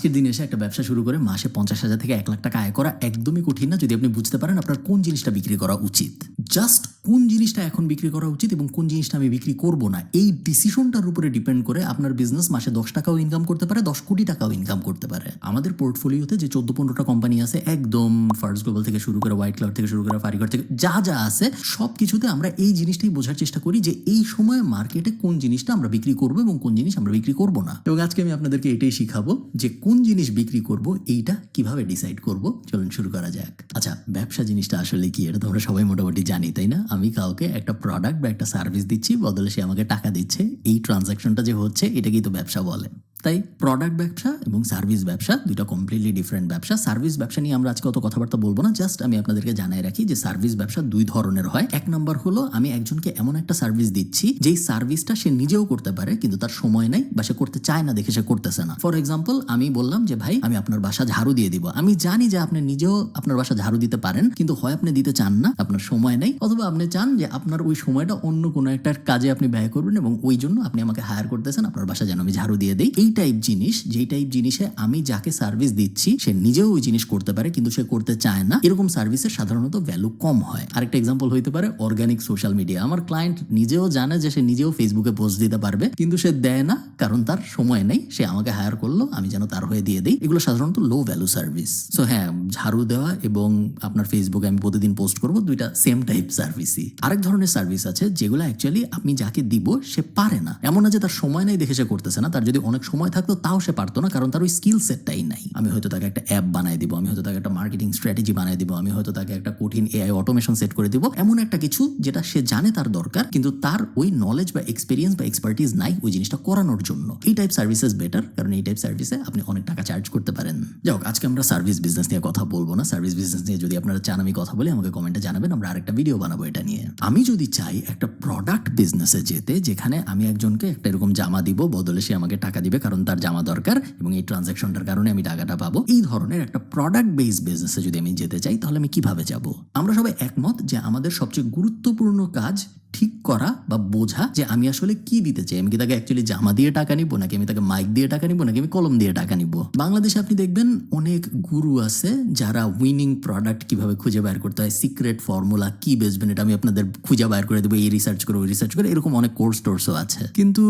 আজকের দিনে এসে একটা ব্যবসা শুরু করে মাসে 50,000 থেকে 1 লাখ টাকা আয় করা একদমই কঠিন না যদি আপনি বুঝতে পারেন আপনার কোন জিনিসটা বিক্রি করা উচিত। জাস্ট কোন জিনিসটা এখন বিক্রি করা উচিত এবং কোন জিনিসটা আমি বিক্রি করব না, এই ডিসিশনটার উপরে ডিপেন্ড করে আপনার বিজনেস মাসে 10 টাকাও ইনকাম করতে পারে, 10 কোটি টাকাও ইনকাম করতে পারে। আমাদের পোর্টফোলিওতে যে 14-15টা কোম্পানি আছে, একদম ফার্স্ট গ্লোবাল থেকে শুরু করে হোয়াইট ক্লাউড থেকে শুরু করে ফারিগর থেকে যা যা আছে সব কিছুতে আমরা এই জিনিসটাই বোঝার চেষ্টা করি যে এই সময় মার্কেটে কোন জিনিসটা আমরা বিক্রি করবো এবং কোন জিনিস আমরা বিক্রি করব না। এবং আজকে আমি আপনাদেরকে এটাই শিখাবো যে কোন জিনিস বিক্রি করব এইটা কিভাবে ডিসাইড করব। চলুন শুরু করা যাক। আচ্ছা, ব্যবসা জিনিসটা আসলে কি এটা তো আমরা সবাই মোটামুটি জানি, তাই না? আমি কাউকে একটা প্রোডাক্ট বা একটা সার্ভিস দিচ্ছি, বদলে সে আমাকে টাকা দিচ্ছে, এই ট্রানজাকশনটা যে হচ্ছে এটাকেই তো ব্যবসা বলে। তাই প্রোডাক্ট ব্যবসা এবং সার্ভিস ব্যবসা দুইটা কমপ্লিটলি ডিফারেন্ট ব্যবসা। সার্ভিস ব্যবসা নিয়ে আমরা আজকে অত কথাবার্তা বলবো না, জাস্ট আমি আপনাদেরকে জানাই রাখি যে সার্ভিস ব্যবসা দুই ধরনের হয়। এক নম্বর হলো আমি একজনকে এমন একটা সার্ভিস দিচ্ছি যেই সার্ভিসটা সে নিজেও করতে পারে কিন্তু তার সময় নাই বা সে করতে চায় না দেখে সে করতেছে না। ফর এক্সাম্পল, আমি বললাম যে ভাই আমি আপনার বাসা ঝাড়ু দিয়ে দিব। আমি জানি যে আপনি নিজেও আপনার বাসা ঝাড়ু দিতে পারেন কিন্তু হয় আপনি দিতে চান না, আপনার সময় নেই, অথবা আপনি চান যে আপনার ওই সময়টা অন্য কোনো একটা কাজে আপনি ব্যয় করবেন এবং ওই জন্য আপনি আমাকে হায়ার করতেছেন আপনার বাসা যেন আমি ঝাড়ু দিয়ে দিই। এই টাইপ জিনিস, যেই টাইপ জিনিসে আমি যাকে সার্ভিস দিচ্ছি সে নিজেও ওই জিনিস করতে পারে কিন্তু সে করতে চায় না, এরকম সার্ভিসের সাধারণত ভ্যালু কম হয়। আরেকটা এক্সাম্পল হইতে পারে অর্গানিক সোশ্যাল মিডিয়া। আমার ক্লায়েন্ট নিজেও জানে যে সে নিজেও ফেসবুকে পোস্ট দিতে পারবে কিন্তু সে দেয় না কারণ তার সময় নেই, সে আমাকে হায়ার করলো আমি যেন তার হয়ে দিয়ে দিই। এগুলো সাধারণত লো ভ্যালু সার্ভিস। সো হ্যাঁ, ঝাড়ু দেওয়া এবং আপনার ফেসবুকে আমি প্রতিদিন পোস্ট করবো, দুইটা সেম টাইপ সার্ভিসই। আরেক ধরনের সার্ভিস আছে যেগুলো অ্যাকচুয়ালি আপনি যাকে দিব সে পারে না, এমন না যে তার সময় নেই দেখে সে করতেছে না, তার যদি অনেক সময় থাকতো তাও সে পারতো না কারণ তার ওই স্কিল সেটটাই নাই। আমি হয়তো তাকে একটা অ্যাপ বানাই দিব, আমি হয়তো তাকে একটা মার্কেটিং স্ট্র্যাটেজি বানাই দিব, আমি হয়তো তাকে একটা কঠিন এআই অটোমেশন সেট করে দিব, এমন একটা কিছু যেটা সে জানে তার দরকার কিন্তু তার ওই নলেজ বা এক্সপিরিয়েন্স বা এক্সপার্টিস নাই ওই জিনিসটা করানোর জন্য। এই টাইপ সার্ভিসেস বেটার কারণ এই টাইপ সার্ভিসে আপনি অনেক টাকা চার্জ করতে পারেন। যাই হোক, আজকে আমরা সার্ভিস বিজনেস নিয়ে কথা বলবো না। সার্ভিস বিজনেস নিয়ে যদি আপনারা চান আমি কথা বলি আমাকে কমেন্টে জানাবেন, আমরা আরেকটা ভিডিও বানাবো এটা নিয়ে। আমি যদি চাই একটা প্রোডাক্ট বিজনেসে যেতে যেখানে আমি একজনকে একটা এরকম জামা দিব, বদলে সে আমাকে টাকা দিবে কারণ তার জামা দরকার এবং এই ট্রানজাকশনটার কারণে আমি টাকাটা পাবো, এই ধরনের একটা প্রোডাক্ট বেসড বিজনেসে যদি আমি যেতে চাই তাহলে আমি কিভাবে যাব? আমরা সবাই একমত যে আমাদের সবচেয়ে গুরুত্বপূর্ণ কাজ ঠিক করা বা বোঝা যে আমি আসলে কি দিতে চাই। আমি কি তাকে অ্যাকচুয়ালি জামা দিয়ে টাকা নিবো, নাকি আমি তাকে মাইক দিয়ে টাকা নিবো, নাকি আমি কলম দিয়ে টাকা নিবো? বাংলাদেশে আপনি দেখবেন অনেক গুরু আছে যারা উইনিং প্রোডাক্ট কিভাবে খুঁজে বের করতে হয়, সিক্রেট ফর্মুলা কি বেচবেন এটা আমি আপনাদের খুঁজে বের করে দেবো, এই রিসার্চ করে ওই রিসার্চ করে, এরকম অনেক কোর্স টোর্সও আছে। কিন্তু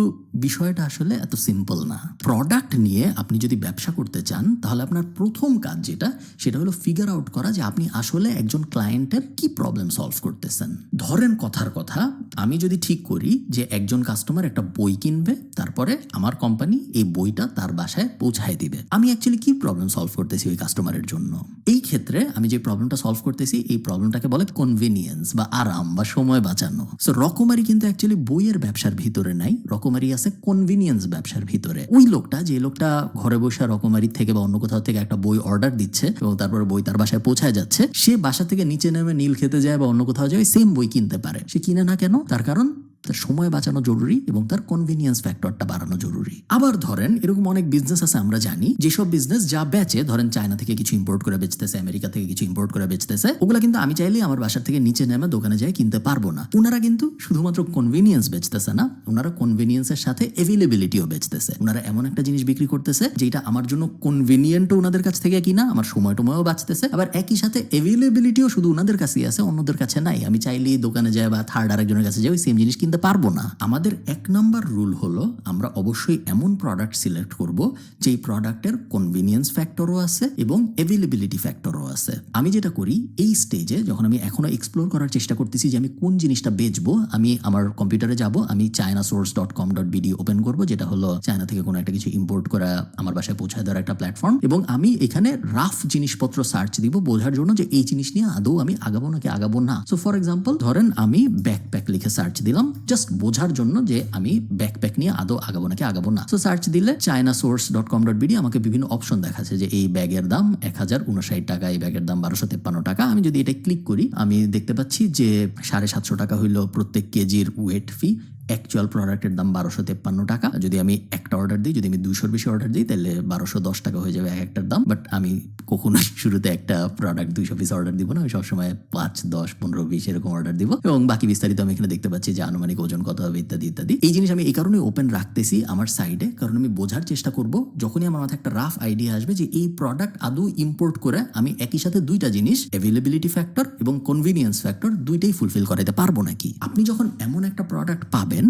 বিষয়টা আসলে এত সিম্পল না। প্রোডাক্ট নিয়ে আপনি যদি ব্যবসা করতে চান তাহলে আপনার প্রথম কাজ যেটা সেটা হলো ফিগার আউট করা যে আপনি আসলে একজন ক্লায়েন্টের কি প্রবলেম সলভ করতেছেন। ধরেন কথার কথা, আমি যদি ঠিক করি যে একজন কাস্টমার একটা বই কিনবে, তারপরে আমার কোম্পানি এই বইটা তার বাসায় পৌঁছায় দিবে, আমি অ্যাকচুয়ালি কি প্রবলেম সলভ করতেছি ওই কাস্টমারের জন্য? এই ক্ষেত্রে আমি যে প্রবলেমটা সলভ করতেছি এই প্রবলেমটাকে বলে কনভিনিয়েন্স বা আরাম বা সময় বাঁচানো। সো রকমারি কিন্তু অ্যাকচুয়ালি বইয়ের ব্যবসার ভিতরে নাই, রকমারি আছে কনভিনিয়েন্স ব্যবসার ভিতরে। ওই লোকটা, যে লোকটা ঘরে বসে রকমারি থেকে বা অন্য কোথাও থেকে একটা বই অর্ডার দিচ্ছে এবং তারপরে বই তার বাসায় পৌঁছায় যাচ্ছে, সে বাসা থেকে নিচে নেমে নীল খেতে যায় বা অন্য কোথাও যায় সেম বই কিনতে পারে। সে কিনে না কেন? তার কারণ তার সময় বাঁচানো জরুরি এবং তার কনভিনিয়েন্স ফ্যাক্টরটা বাড়ানো জরুরি। আবার ধরেন এরকম অনেক বিজনেস আছে আমরা জানি যেসব বিজনেস যা বেচে, ধরেন চায়না থেকে কিছু ইম্পোর্ট করে বেচতেছে, আমেরিকা থেকে কিছু ইম্পোর্ট করে বেচতেছে, ওগুলা কিন্তু আমি চাইলেই আমার বাসার থেকে নিচে নেমে দোকানে যাই কিনতে পারবো না। ওনারা কিন্তু শুধুমাত্র কনভিনিয়েন্স বেচতেছে না, ওনারা কনভিনিয়েন্সের সাথে অ্যাভেলেবিলিটিও বেচতেছে। ওনারা এমন একটা জিনিস বিক্রি করতেছে যেটা আমার জন্য কনভিনিয়েন্টও ওনাদের কাছ থেকে কিনা, আমার সময়ও বাঁচতেছে, আবার একই সাথে অ্যাভেলেবিলিটিও শুধু ওনাদের কাছেই আছে, অন্যদের কাছে নাই। আমি চাইলেই দোকানে যাই বা থার্ড আরেকজনের কাছে যাই ওই সেম জিনিস কিনতে পারবো না। আমাদের এক নাম্বার রুল হলো আমরা অবশ্যই এমন প্রোডাক্ট সিলেক্ট করব যেই প্রোডাক্টের কনভিনিয়েন্স ফ্যাক্টরও আছে এবং অ্যাভেলেবিলিটি ফ্যাক্টরও আছে। আমি যেটা করি এই স্টেজে, যখন আমি এখনো এক্সপ্লোর করার চেষ্টা করতেছি যে আমি কোন জিনিসটা বেচবো, আমি আমার কম্পিউটারে যাব, আমি chinasource.com.bd ওপেন করব, যেটা হলো চায়না থেকে কোনো একটা কিছু ইম্পোর্ট করা আমার বাসায় পৌঁছায় দেওয়ার একটা প্ল্যাটফর্ম, এবং আমি এখানে রাফ জিনিসপত্র সার্চ দিব বোঝার জন্য যে এই জিনিস নিয়ে আদৌ আমি আগাবো নাকি আগাবো না। সো ফর এক্সাম্পল ধরেন আমি ব্যাকপ্যাক লিখে সার্চ দিলাম জাস্ট বোঝার জন্য যে আমি ব্যাকপ্যাক নিয়ে আদৌ আগাবো নাকি আগাবো না। সো সার্চ দিলে chinasource.com.bd আমাকে বিভিন্ন অপশন দেখাচ্ছে যে এই ব্যাগের দাম 1059 টাকা, এই ব্যাগের দাম 1253 টাকা। আমি যদি এটা ক্লিক করি আমি দেখতে পাচ্ছি যে 750 টাকা হইলো প্রত্যেক কেজির ওয়েট ফি, অ্যাকচুয়াল প্রোডাক্টের দাম 1253 টাকা। যদি আমি একটা অর্ডার দিই, যদি আমি 200-র বেশি অর্ডার দিই, তাহলে 1210 টাকা হয়ে যাবে এক একটার দাম। বাট আমি কখনোই শুরুতে একটা প্রোডাক্ট 200 পিস অর্ডার দিব না, আমি সবসময় 5, 10, 15, 20 এরকম অর্ডার দিব, এবং বাকি বিস্তারিত আমি এখানে দেখতে পাচ্ছি যে আনুমানিক ওজন কত হবে ইত্যাদি ইত্যাদি। এই জিনিস আমি এই কারণে ওপেন রাখতেছি আমার সাইডে, কারণ আমি বোঝার চেষ্টা করব যখনই আমার মাথায় একটা রাফ আইডিয়া আসবে যে এই প্রোডাক্ট আদৌ ইম্পোর্ট করে আমি একই সাথে দুইটা জিনিস, অ্যাভেলেবিলিটি ফ্যাক্টর এবং কনভিনিয়েন্স ফ্যাক্টর, দুইটাই ফুলফিল করাইতে পারবো নাকি। আপনি যখন এমন একটা প্রোডাক্ট পাবেন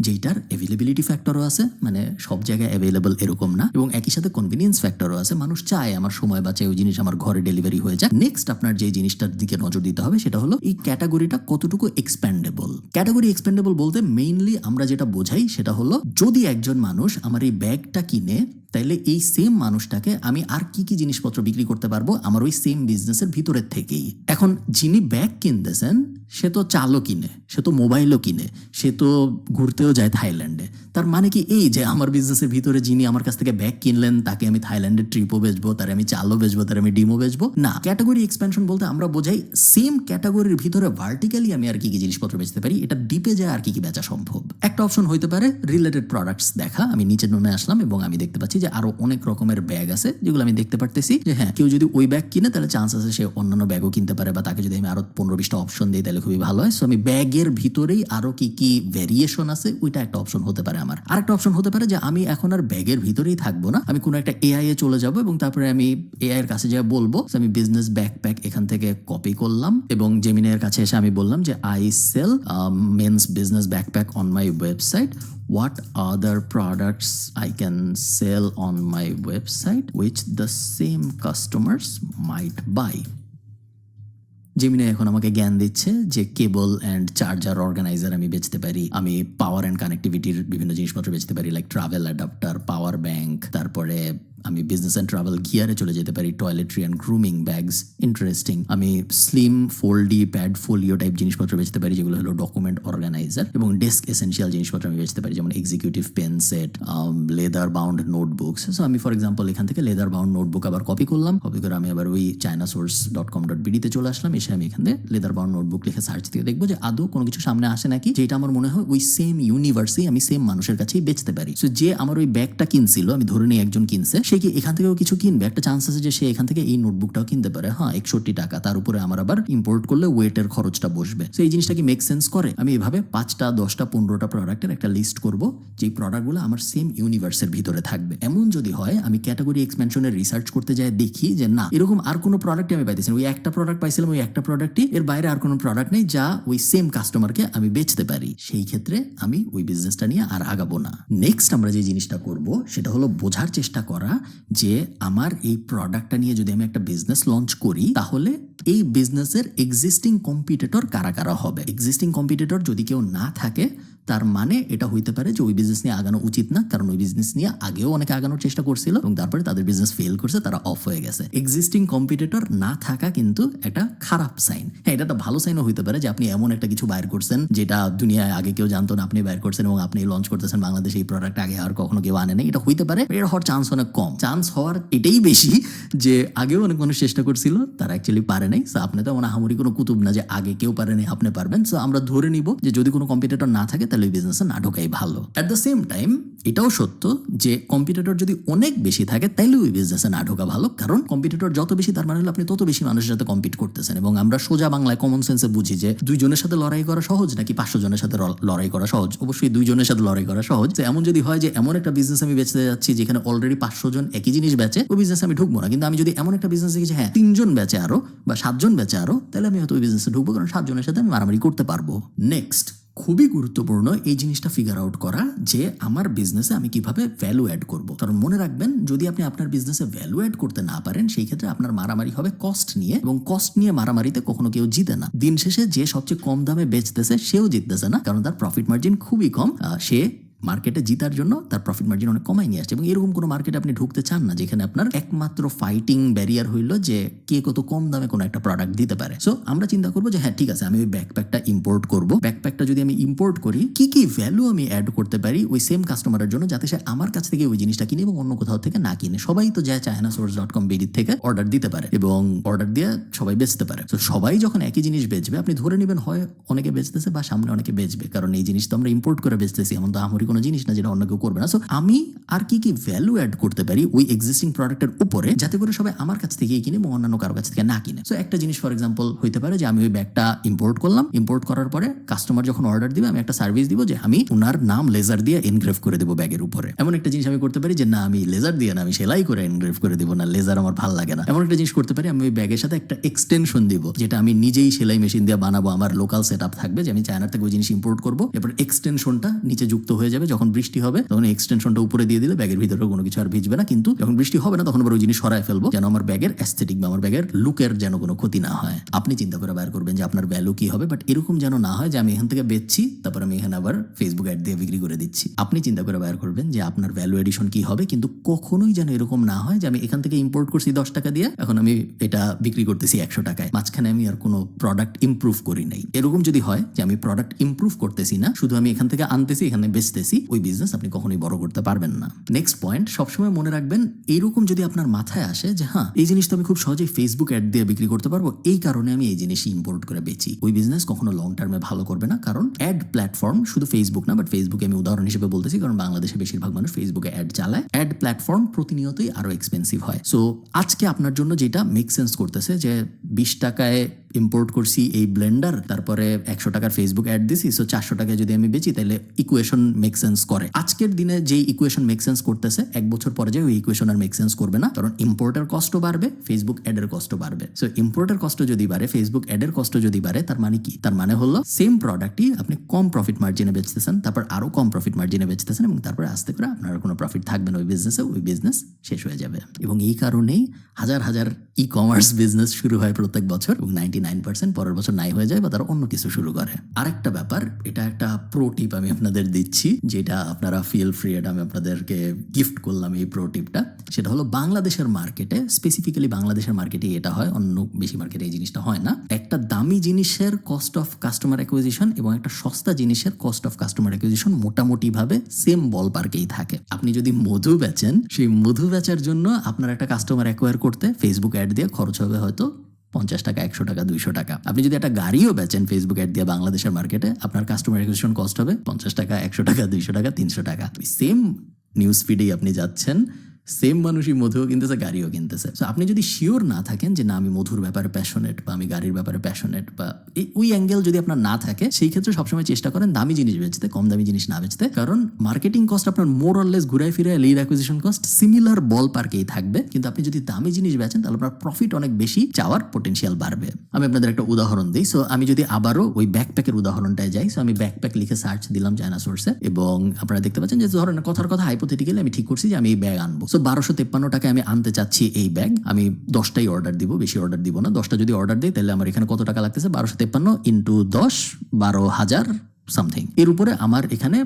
যেটার অ্যাভেলেবিলিটি ফ্যাক্টরও আছে, মানে সব জায়গায় অ্যাভেলেবল এরকম না, এবং একই সাথে কনভিনিয়েন্স ফ্যাক্টরও আছে, মানুষ চায় আমার সময় বাঁচায় ওই জিনিস আমার ঘরে ডেলিভারি হয়ে যায়। নেক্সট আপনার যে জিনিসটার দিকে নজর দিতে হবে সেটা হলো এই ক্যাটাগরিটা কতটুকু এক্সপ্যান্ডেবল। ক্যাটাগরি এক্সপ্যান্ডেবল বলতে মেইনলি আমরা যেটা বোঝাই সেটা হলো যদি একজন মানুষ আমার এই ব্যাগটা কিনে, তাইলে এই সেম মানুষটাকে আমি আর কি কি জিনিসপত্র বিক্রি করতে পারবো আমার ওই সেম বিজনেসের ভিতরের থেকেই। এখন যিনি ব্যাগ কিনতেছেন সে তো চালও কিনে, সে তো মোবাইলও কিনে, সে তো ঘুরতেও যায় থাইল্যান্ডে। তার মানে কি এই যে আমার বিজনেসের ভিতরে যিনি আমার কাছ থেকে ব্যাগ কিনলেন তাকে আমি থাইল্যান্ডের ট্রিপও বেচবো, তার আমি চালও বেচবো, তার আমি ডিমও বেচবো? না, ক্যাটাগরি এক্সপ্যানশন বলতে আমরা বোঝাই সেম ক্যাটাগরির ভিতরে ভার্টিক্যালি আমি আর কি কি জিনিসপত্র বেচতে পারি, এটা ডিপে যায় আর কি কি বেচা সম্ভব। একটা অপশন হইতে পারে রিলেটেড প্রোডাক্টস দেখা। আমি নিচে নেমে আসলাম এবং আমি দেখতে পাচ্ছি যে আরো অনেক রকমের ব্যাগ আছে যেগুলো আমি দেখতে পারতেছি যে হ্যাঁ, কেউ যদি ওই ব্যাগ কিনে তাহলে চান্স আছে সে অন্যান্য ব্যাগও কিনতে পারে, বা তাকে যদি আমি আরো 15-20টা অপশন দিই তাহলে খুবই ভালো হয়। সো আমি ব্যাগের ভিতরেই আরো কি কি ভেরিয়েশন আছে ওইটা একটা অপশন হতে পারে আমার। আরেকটা অপশন হতে পারে যে আমি এখন আর ব্যাগের ভিতরেই থাকবো না, আমি কোনো একটা এআই এ চলে যাব এবং তারপরে আমি এআই এর কাছে যা বলবো আমি বিজনেস ব্যাকপ্যাক এখান থেকে কপি করলাম এবং জেমিনের কাছে এসে আমি বললাম যে I sell men's business backpack on my website, what other products I can sell on my website which the same customers might buy. Gemini এখন আমাকে জ্ঞান দিচ্ছে যে কেবল অ্যান্ড চার্জার অর্গানাইজার আমি বেচতে পারি, আমি পাওয়ার অ্যান্ড কানেক্টিভিটির বিভিন্ন জিনিসপত্র বেচতে পারি, like travel adapter, power bank, তারপরে আমি বিজনেস অ্যান্ড ট্রাভেল গিয়ারে চলে যেতে পারি, toiletry and grooming bags, interesting. আমি slim folding pad folio type জিনিসপত্র বেচতে পারি যেগুলো হলো ডকুমেন্ট অর্গানাইজার, এবং ডেস্ক এসেনশিয়াল জিনিসপত্র আমি বেচতে পারি যেমন executive pen set, leather bound notebooks. So আমি ফর এক্সাম্পল এখান থেকে লেদার বাউন্ড নোটবুক আবার কপি করলাম, কপি করে আমি আবার ওই chinasource.com.bd তে চলে আসলাম, এসে আমি এখান থেকে লেদার বাউন্ড নোটবুক লিখে সার্চ দিয়ে দেখবো যে আদৌ কোনো কিছু সামনে আসে নাকি যেটা আমার মনে হয় ওই সেম ইউনিভার্সে আমি সেম মানুষের কাছেই বেচতে পারি। সো যে আমার ওই ব্যাগটা কিনছিল, আমি ধরে নিই একজন কিনছে, সে কি এখান থেকেও কিছু কিনবে, একটা চান্স আছে যে সে এখান থেকে এই নোটবুকটাও কিনতে পারে। হ্যাঁ, 61 টাকা, তার উপরে আমার আবার ইম্পোর্ট করলে ওয়েটের খরচটা বসবে। তো এই জিনিসটা কি মেক সেন্স করে? আমি এভাবে 5টা 10টা 15টা প্রোডাক্টের একটা লিস্ট করব যেই প্রোডাক্টগুলো আমার সেম ইউনিভার্সের ভিতরে থাকবে। এমন যদি হয় আমি ক্যাটাগরি এক্সপেনশনের রিসার্চ করতে যাই, দেখি যে না এরকম আর কোনো প্রোডাক্ট আমি পাইতেছি না, ওই একটা প্রোডাক্ট পাইছিলাম, ওই একটা প্রোডাক্টই, এর বাইরে আর কোনো প্রোডাক্ট নেই যা ওই সেম কাস্টমারকে আমি বেচতে পারি, সেই ক্ষেত্রে আমি ওই বিজনেসটা নিয়ে আর আগাবো না। নেক্সট আমরা যে জিনিসটা করব সেটা হলো বোঝার চেষ্টা করা যে আমার এই প্রোডাক্টটা নিয়ে যদি আমি একটা বিজনেস লঞ্চ করি তাহলে এই বিজনেসের এক্সিস্টিং কম্পিটিটর কারা কারা হবে। এক্সিস্টিং কম্পিটিটর যদি কেউ না থাকে তার মানে এটা হইতে পারে যে ওই বিজনেস নিয়ে আগানো উচিত না, কারণ ওই বিজনেস নিয়ে আগেও অনেকে আগানোর চেষ্টা করছিল এবং তারপরে তাদের বিজনেস ফেল করছে, তারা অফ হয়ে গেছে। এক্সিস্টিং কম্পিটিটর না থাকা কিন্তু একটা খারাপ সাইন। হ্যাঁ, এটা একটা ভালো সাইনও হইতে পারে যে আপনি এমন একটা কিছু বাইর করছেন যেটা দুনিয়ায় আগে কেউ জানতো না, আপনি বাইর করছেন এবং আপনি লঞ্চ করতেছেন বাংলাদেশে, এই প্রোডাক্ট আগে আর কখনো কেউ আনে নাই, এটা হইতে পারে। এটা হওয়ার চান্স অনেক কম। চান্স হওয়ার এটাই বেশি যে আগেও অনেক মানুষ চেষ্টা করছিল, তারা অ্যাকচুয়ালি পারে নাই। সো আপনি তো মনে হামুরি কোনো কুতুব না যে আগে কেউ পারে নাই আপনি পারবেন। সো আমরা ধরে নিব যে যদি কোনো কম্পিটিটর না থাকে তাহলে ওই বিজনেসে না ঢোকাই ভালো। অ্যাট দ্য সেম টাইম এটাও সত্য যে কম্পিটিটর যদি অনেক বেশি থাকে তাইলে ওই বিজনেসে না ঢোকা ভালো, কারণ কম্পিটিটর যত বেশি তার মানে হলো আপনি তত বেশি মানুষের সাথে কম্পিট করতেছেন। এবং আমরা সোজা বাংলায় কমন সেন্সে বুঝি যে 2 জনের সাথে লড়াই করা সহজ নাকি 500 জনের সাথে লড়াই করা সহজ। অবশ্যই 2 জনের সাথে লড়াই করা সহজ। তো এমন যদি হয় যে এমন একটা বিজনেস আমি বেচতে যাচ্ছি যেখানে অলরেডি 500 জন একই জিনিস বেচে, ওই বিজনেসে আমি ঢুকবো না। কিন্তু আমি যদি এমন একটা বিজনেস দেখি যে হ্যাঁ 3 জন বেচে আরো বা 7 জন বেচে আরো, তাহলে আমি হয়তো ওই বিজনেসে ঢুকবো, কারণ 7 জনের সাথে আমি মারামারি করতে পারবো। নেক্সট, খুবই গুরুত্বপূর্ণ এই জিনিসটা ফিগার আউট করা যে আমার বিজনেসে আমি কিভাবে ভ্যালু অ্যাড করব। কারণ মনে রাখবেন, যদি আপনি আপনার বিজনেসে ভ্যালু অ্যাড করতে না পারেন সেই ক্ষেত্রে আপনার মারামারি হবে কস্ট নিয়ে, এবং কস্ট নিয়ে মারামারিতে কখনো কেউ জিতে না। দিন শেষে যে সবচেয়ে কম দামে বেচতেছে সেও জিততেছে না, কারণ তার প্রফিট মার্জিন খুবই কম, সে মার্কেটে জিতার জন্য তার প্রফিট মার্জিন অনেক কমাই নিয়ে আসছে। এবং এরকম কোনো মার্কেটে আপনি ঢুকতে চান না যেখানে আপনার একমাত্র ফাইটিং ব্যারিয়ার হইল যে কে কত কম দামে কোনো একটা প্রোডাক্ট দিতে পারে। সো আমরা চিন্তা করবো যে হ্যাঁ ঠিক আছে, আমি ওই ব্যাকপ্যাকটা ইম্পোর্ট করবো। ব্যাকপ্যাকটা যদি আমি ইম্পোর্ট করি, কি কি ভ্যালু আমি অ্যাড করতে পারি ওই সেম কাস্টমারের জন্য, যাতে সে আমার কাছ থেকে ওই জিনিসটা কিনে এবং অন্য কোথাও থেকে না কিনে। সবাই তো যায় chinasource.com বিডি থেকে অর্ডার দিতে পারে এবং অর্ডার দিয়ে সবাই বেচতে পারে। তো সবাই যখন একই জিনিস বেচবে, আপনি ধরে নেবেন হয় অনেকে বেচতেছে বা সামনে অনেকে বেচবে, কারণ এই জিনিস তো আমরা ইম্পোর্ট করে বেচতেছি, এমন তো আমারই কোনো জিনিস না যেটা অন্য কেউ করবে না। সো আমি আর কি কি ভ্যালু অ্যাড করতে পারি ওই এক্সিস্টিং প্রোডাক্টের উপরে, যাতে করে সবাই আমার কাছ থেকেই কিনে এবং অন্যান্য কারো কাছ থেকে না কিনে। সো একটা জিনিস ফর এক্সাম্পল হইতে পারে যে আমি ওই ব্যাগটা ইম্পোর্ট করলাম, ইম্পোর্ট করার পরে কাস্টমার যখন অর্ডার দিবে আমি একটা সার্ভিস দিব যে আমি ওনার নাম লেজার দিয়ে এনগ্রেভ করে দেবো ব্যাগের উপরে। এমন একটা জিনিস আমি করতে পারি যে না আমি লেজার দিয়ে না, আমি সেলাই করে এনগ্রেভ করে দিব, না লেজার আমার ভালো লাগে না। এমন একটা জিনিস করতে পারি আমি ওই ব্যাগের সাথে একটা এক্সটেনশন দিব, যেটা আমি নিজেই সেলাই মেশিন দিয়ে বানাবো। আমার লোকাল সেট আপ থাকবে যে আমি চায়না থেকে ওই জিনিস ইম্পোর্ট করবো, এরপর এক্সটেনশনটা নিচে যুক্ত হয়ে যাবে। যখন বৃষ্টি হবে তখন এক্সটেনশনটা উপরে দিয়ে দিলে ব্যাগের ভিতরে কোনো কিছু আর ভিজবে না, কিন্তু যখন বৃষ্টি হবে না তখন আবার ওই জিনিস সরায় ফেলবো, যেন আমার ব্যাগের অ্যাস্থেটিক বা আমার ব্যাগের লুকের যেন কোনো ক্ষতি না হয়। আপনি চিন্তা করে বের করবেন যে আপনার ভ্যালু কি হবে, বাট এরকম যেন না হয় যে আমি এখান থেকে বেচছি তারপর আমি এখানে আবার ফেসবুক অ্যাড দিয়ে বিক্রি করে দিচ্ছি। আপনি চিন্তা করে বের করবেন যে আপনার ভ্যালু এডিশন কি হবে, কিন্তু কখনোই যেন এরকম না হয় যে আমি এখান থেকে ইম্পোর্ট করছি 10 টাকা দিয়ে, এখন আমি এটা বিক্রি করতেছি 100 টাকায়, মাঝখানে আমি আর কোনো প্রোডাক্ট ইমপ্রুভ করি নাই। এরকম যদি হয় যে আমি প্রোডাক্ট ইমপ্রুভ করতেছি না, শুধু আমি এখান থেকে আনতেছি এখানে বেচতেছি, ওই বিজনেস আপনি কখনোই বড় করতে পারবেন না। নেক্সট পয়েন্ট, সবসময় মনে রাখবেন এইরকম যদি আপনার মাথায় আসে যে হ্যাঁ এই জিনিসটা আমি খুব সহজেই ফেসবুক অ্যাড দিয়ে বিক্রি করতে পারবো, এই কারণে আমি এই জিনিস ইম্পোর্ট করে বেচি, ওই বিজনেস কখনো লং টার্মে ভালো করবে না। কারণ অ্যাড প্ল্যাটফর্ম শুধু ফেসবুক না, বাট ফেসবুকে আমি উদাহরণ হিসেবে বলতেছি কারণ বাংলাদেশে বেশিরভাগ মানুষ ফেসবুকে অ্যাড চালায়। অ্যাড প্ল্যাটফর্ম প্রতিনিয়তই আরো এক্সপেন্সিভ হয়। সো আজকে আপনার জন্য যেটা মেক সেন্স করতেছে যে 20 টাকায় ইম্পোর্ট করছি এই ব্লেন্ডার, তারপরে 100 টাকার ফেসবুক অ্যাড দিছি, সো 400 টাকায় যদি আমি বেচি তাহলে ইকুয়েশন মেক সেন্স করে। আজকের দিনে যেই ইকুয়েশন মেক সেন্স করতেছে 1 বছর পরে যে ওই ইকুয়েশন আর মেক সেন্স করবে না, কারণ ইম্পোর্টের কস্টও বাড়বে, ফেসবুক অ্যাডের কস্টও বাড়বে। সো ইম্পোর্টের কষ্ট যদি বাড়ে, ফেসবুক অ্যাডের কষ্ট যদি বাড়ে, তার মানে কি? তার মানে হলো সেম প্রোডাক্টই আপনি কম প্রফিট মার্জিনে বেচতেছেন, তারপর আরো কম প্রফিট মার্জিনে বেচতেছেন এবং তারপরে আস্তে করে আপনার কোনো প্রফিট থাকবে না ওই বিজনেসে, ওই বিজনেস শেষ হয়ে যাবে। এবং এই কারণেই হাজার হাজার ই কমার্স বিজনেস শুরু হয় প্রত্যেক বছর এবং 99% পরের বছর নাই হয়ে যায় বা তারা অন্য কিছু শুরু করে। আরেকটা ব্যাপার, এটা একটা প্রো টিপ আমি আপনাদের দিচ্ছি, যেটা আপনারা ফিল ফ্রি, এটা আমি আপনাদেরকে গিফট করলাম এই প্রো টিপটা। সেটা হলো বাংলাদেশের মার্কেটে, স্পেসিফিক্যালি বাংলাদেশের মার্কেটে এটা হয়, অন্য বেশি মার্কেটে এই জিনিসটা হয় না। একটা দামি জিনিসের কস্ট অফ কাস্টমার অ্যাকুইজিশন এবং একটা সস্তা জিনিসের কস্ট অফ কাস্টমার অ্যাকুইজিশন মোটামুটি ভাবে সেম বল পার্কেই থাকে। আপনি যদি মধু বেচেন, সেই মধু বেচার জন্য আপনার একটা কাস্টমার অ্যাকোয়ার করতে ফেসবুক অ্যাড দিয়ে খরচ হবে হয়তো 50 টাকা, 100 টাকা, 200 টাকা। আপনি যদি একটা গাড়িও বেচেন ফেসবুক অ্যাড দিয়ে বাংলাদেশের মার্কেটে, আপনার কাস্টমার অ্যাকুইজিশন কস্ট হবে 50 টাকা, 100 টাকা, 200 টাকা, 300 টাকা। সেম নিউজ ফিডেই আপনি যাচ্ছেন, সেম মানুষই মধুও কিনতেছে, গাড়িও কিনতেছে। সো আপনি যদি শিওর না থাকেন যে না আমি মধুর ব্যাপারে প্যাশনেট বা আমি গাড়ির ব্যাপারে প্যাশনেট বা ওই অ্যাঙ্গেল যদি আপনার না থাকে, সেই ক্ষেত্রে সবসময় চেষ্টা করেন দামি জিনিস বেচতে, কম দামি জিনিস না বেচতে। কারণ মার্কেটিং কস্ট আপনার মোর অর লেস ঘুরায় ফিরে লিড অ্যাকুইজিশন কস্ট সিমিলার বল পার্কেই থাকবে, কিন্তু আপনি যদি দামি জিনিস বেচেন তাহলে আপনার প্রফিট অনেক বেশি, চাওয়ার পোটেনশিয়াল বাড়বে। আমি আপনাদের একটা উদাহরণ দিই। সো আমি যদি আবারও ওই ব্যাকপ্যাকের উদাহরণটায় যাই, সো আমি ব্যাকপ্যাক লিখে সার্চ দিলাম চায়না সোর্সে এবং আপনারা দেখতে পাচ্ছেন যে ধরেন কথার কথা হাইপোথেটিক্যালি আমি ঠিক করছি যে আমি এই ব্যাগ আনবো। সো 1253 টাকায় আমি আনতে চাচ্ছি এই ব্যাগ, আমি 10টাই অর্ডার দিব, বেশি অর্ডার দিব না। 10টা যদি অর্ডার দিই তাহলে আমার এখানে কত টাকা লাগতেছে? 1253 ইন্টু 10, 12,000 সামথিং। এর উপরে আমার এখানে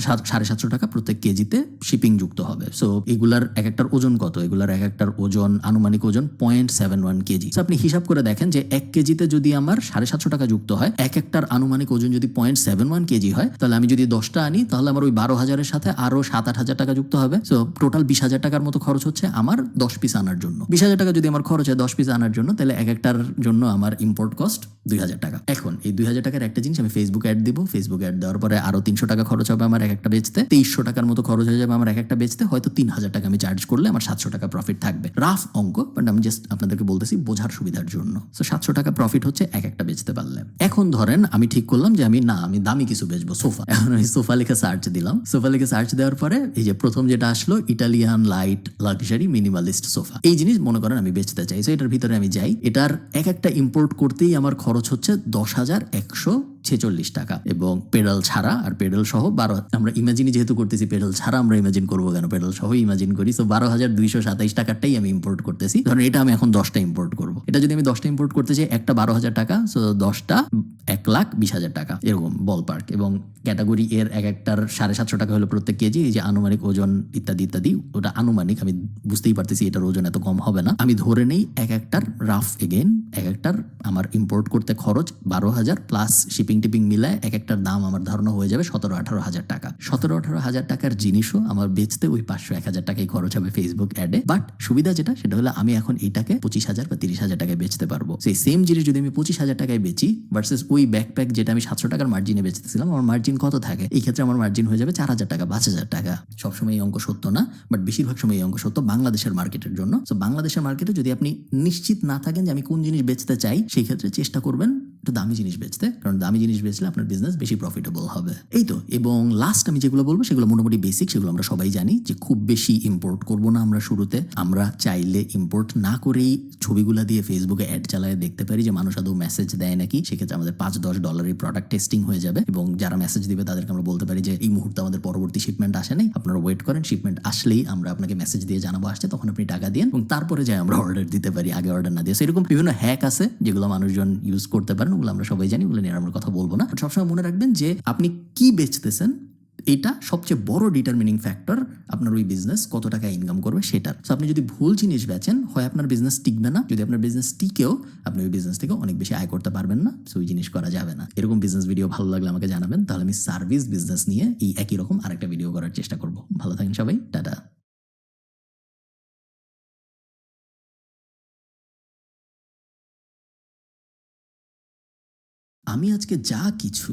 750 টাকা প্রত্যেক কেজিতে শিপিং যুক্ত হবে। সো এগুলার এক একটার ওজন কত? এগুলার এক একটার ওজন, আনুমানিক ওজন 0.71 কেজি। আপনি হিসাব করে দেখেন যে 1 কেজিতে যদি আমার 750 টাকা যুক্ত হয়, এক একটার আনুমানিক ওজন যদি 0.71 কেজি হয়, তাহলে আমি যদি 10টা আনি তাহলে আমার ওই 12,000-এর সাথে আরো 7-8 হাজার টাকা যুক্ত হবে। সো টোটাল 20,000 টাকার মতো খরচ হচ্ছে আমার 10 পিস আনার জন্য। 20,000 টাকা যদি আমার খরচ হয় 10 পিস আনার জন্য, তাহলে এক একটার জন্য আমার ইম্পোর্ট কস্ট 2,000 টাকা। এখন এই 2,000 টাকার একটা জিনিস আমি ফেসবুক অ্যাড দিব, ফেসবুক অ্যাড দেওয়ার পরে আরো 300 টাকা খরচ হবে আমার এক একটা বেচতে, 2300 টাকার মতো খরচ হয়ে যাবে আমার এক একটা বেচতে। হয়তো 3,000 টাকা আমি চার্জ করলে আমার 700 টাকা প্রফিট থাকবে। রাফ অঙ্ক, বাট আমি জাস্ট আপনাদেরকে বলতেছি বোঝার সুবিধার জন্য। সো 700 টাকা প্রফিট হচ্ছে এক একটা বেচতে পারলে। এখন ধরেন আমি ঠিক করলাম যে আমি দামি কিছু বেচবো, সোফা। এখন আমি সোফা লিখে সার্চ দিলাম। সোফা লিখে সার্চ দেওয়ার পরে এই যে প্রথম যেটা আসলো, Italian light luxury minimalist sofa, এই জিনিস মনে করেন আমি বেচতে চাই। সো এটার ভিতরে আমি যাই, এটার এক একটা ইম্পোর্ট করতেই আমার খরচ হচ্ছে 10,100 46 টাকা, এবং পেডাল ছাড়া আর পেডাল সহ 12, আমরা ইমাজিনই যেহেতু করতেছি, পেডাল ছাড়া আমরা ইমাজিন করবো কেন, পেডাল সহ ইমাজিন করি। সো 12,227 টাকারটাই আমি ইম্পোর্ট করতেছি। ধরুন এটা আমি এখন 10টা ইম্পোর্ট করবো, এটা যদি আমি 10টা ইম্পোর্ট করতে চাই, একটা 12,000 টাকা, সো 10টা 1,20,000 টাকা, এরকম বল পার্ক। এবং ক্যাটাগরি এর এক একটার 750 টাকা হলো প্রত্যেক কেজি। এই যে আনুমানিক ওজন ইত্যাদি ইত্যাদি, ওটা আনুমানিক, আমি বুঝতেই পারতেছি এটার ওজন এত কম হবে না। আমি ধরে নেই এক একটার রাফ এগেন, এক একটার আমার ইম্পোর্ট করতে খরচ 12,000 প্লাস শিপিং টিপিং মিলায় এক একটার দাম আমার ধারণা হয়ে যাবে 17-18 হাজার টাকা। 17-18 হাজার টাকার জিনিসও আমার বেচতে ওই 500-1,000 টাকাই খরচ হবে ফেসবুক অ্যাডে। বাট সুবিধা যেটা, সেটা হলো আমি এখন এইটাকে 25,000 বা 30,000 টাকায় বেচতে পারবো। সেই সেম জিনিস যদি আমি 25,000 টাকায় বেচি ভার্সেস ওই ব্যাকপ্যাক যেটা আমি 700 টাকার মার্জিনে বেচতেছিলাম, আমার মার্জিন কত থাকে? এই ক্ষেত্রে আমার মার্জিন হয়ে যাবে 4,000 টাকা, 5,000 টাকা। সবসময় এই অঙ্ক সত্য না, বাট বেশিরভাগ সময় এই অঙ্ক সত্য বাংলাদেশের মার্কেটের জন্য। তো বাংলাদেশের মার্কেটে যদি আপনি নিশ্চিত না থাকেন যে আমি কোন জিনিস বেচতে চাই, সেই ক্ষেত্রে চেষ্টা করবেন একটু দামি জিনিস বেচতে, কারণ দামি জিনিস বেচলে আপনার বিজনেস বেশি প্রফিটেবল হবে। এই তো। এবং লাস্ট আমি যেগুলো বলবো সেগুলো মোটামুটি বেসিক, সেগুলো আমরা সবাই জানি যে খুব বেশি ইম্পোর্ট করব না আমরা শুরুতে। আমরা চাইলে ইম্পোর্ট না করেই ছবিগুলো দিয়ে ফেসবুকে অ্যাড চালায় দেখতে পারি যে মানুষ আদৌ মেসেজ দেয় নাকি। সেক্ষেত্রে আমাদের $5-10 প্রোডাক্ট টেস্টিং হয়ে যাবে, এবং যারা মেসেজ দিবে তাদেরকে আমরা বলতে পারি যে এই মুহূর্তে আমাদের পরবর্তী শিপমেন্ট আসে নাই, আপনারা ওয়েট করেন, শিপমেন্ট আসলেই আমরা আপনাকে মেসেজ দিয়ে জানাবো আসছে, তখন আপনি টাকা দিন, এবং তারপরে যাই আমরা অর্ডার দিতে পারি, আগে অর্ডার না দিয়ে। এরকম বিভিন্ন হ্যাক আছে যেগুলো মানুষজন ইউজ করতে পারেন, ওগুলো আমরা সবাই জানি, ওগুলো নিয়ে আমরা কথা বলবো না। সবসময় মনে রাখবেন যে আপনি কি বেচতেছেন, এটা সবচেয়ে বড় ডিটারমিনিং ফ্যাক্টর আপনার ওই বিজনেস কত টাকা ইনকাম করবে সেটার। সো আপনি যদি ভুল জিনিস বেচেন, হয় আপনার বিজনেস টিকবে না, যদি আপনার বিজনেস টিকেও আপনি ওই বিজনেস থেকে অনেক বেশি আয় করতে পারবেন না, সো ওই জিনিস করা যাবে না। এরকম বিজনেস ভিডিও ভালো লাগলে আমাকে জানাবেন, তাহলে আমি সার্ভিস বিজনেস নিয়ে এই একই রকম আরেকটা ভিডিও করার চেষ্টা করব। ভালো থাকেন সবাই, টাটা। আমি আজকে যা কিছু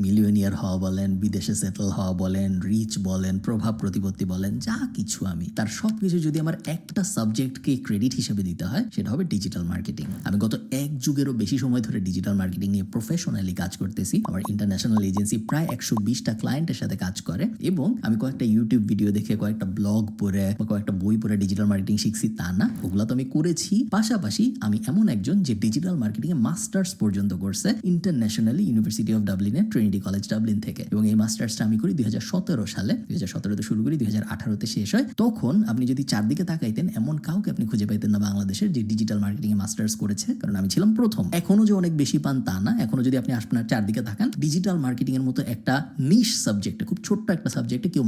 মিলিয়নিয়ার হওয়া বলেন, বিদেশে সেটেল হওয়া বলেন, রিচ বলেন, প্রভাব প্রতিপত্তি বলেন, যা কিছু আমি তার সব কিছু যদি আমার একটা সাবজেক্টকে ক্রেডিট হিসেবে দিতে হয়, সেটা হবে ডিজিটাল মার্কেটিং। আমি গত 1 যুগেরও বেশি সময় ধরে ডিজিটাল মার্কেটিং নিয়ে প্রফেশনালি কাজ করতেছি। আমার ইন্টারন্যাশনাল এজেন্সি প্রায় 120টা ক্লায়েন্টের সাথে কাজ করে, এবং আমি কয়েকটা ইউটিউব ভিডিও দেখে, কয়েকটা ব্লগ পড়ে বা কয়েকটা বই পড়ে ডিজিটাল মার্কেটিং শিখছি তা না, ওগুলো তো আমি করেছি। পাশাপাশি আমি এমন একজন যে ডিজিটাল মার্কেটিং এ মাস্টার্স পর্যন্ত করছে ইন্টারন্যাশনালি ইউনিভার্সিটি অফ ডাবলিনে, ট্রিনিটি কলেজ ডাবলিন থেকে। এবং এই মাস্টার্সটা আমি করি 2017 সালে। 2017তে শুরু করি, 2018তে শেষ হয়। তখন আপনি যদি চারদিকে তাকাইতেন, এমন কাউকে আপনি খুঁজে পাইতেন না বাংলাদেশের যে ডিজিটাল মার্কেটিং এ মাস্টার্স করেছে, কারণ আমি ছিলাম প্রথম। এখনো যে অনেক বেশি পান তা না, এখনো যদি আপনি আপনার চারদিকে তাকান, ডিজিটাল মার্কেটিং এর মতো একটা নিশ সাবজেক্টে, খুব ছোট্ট একটা সাবজেক্টে কেউ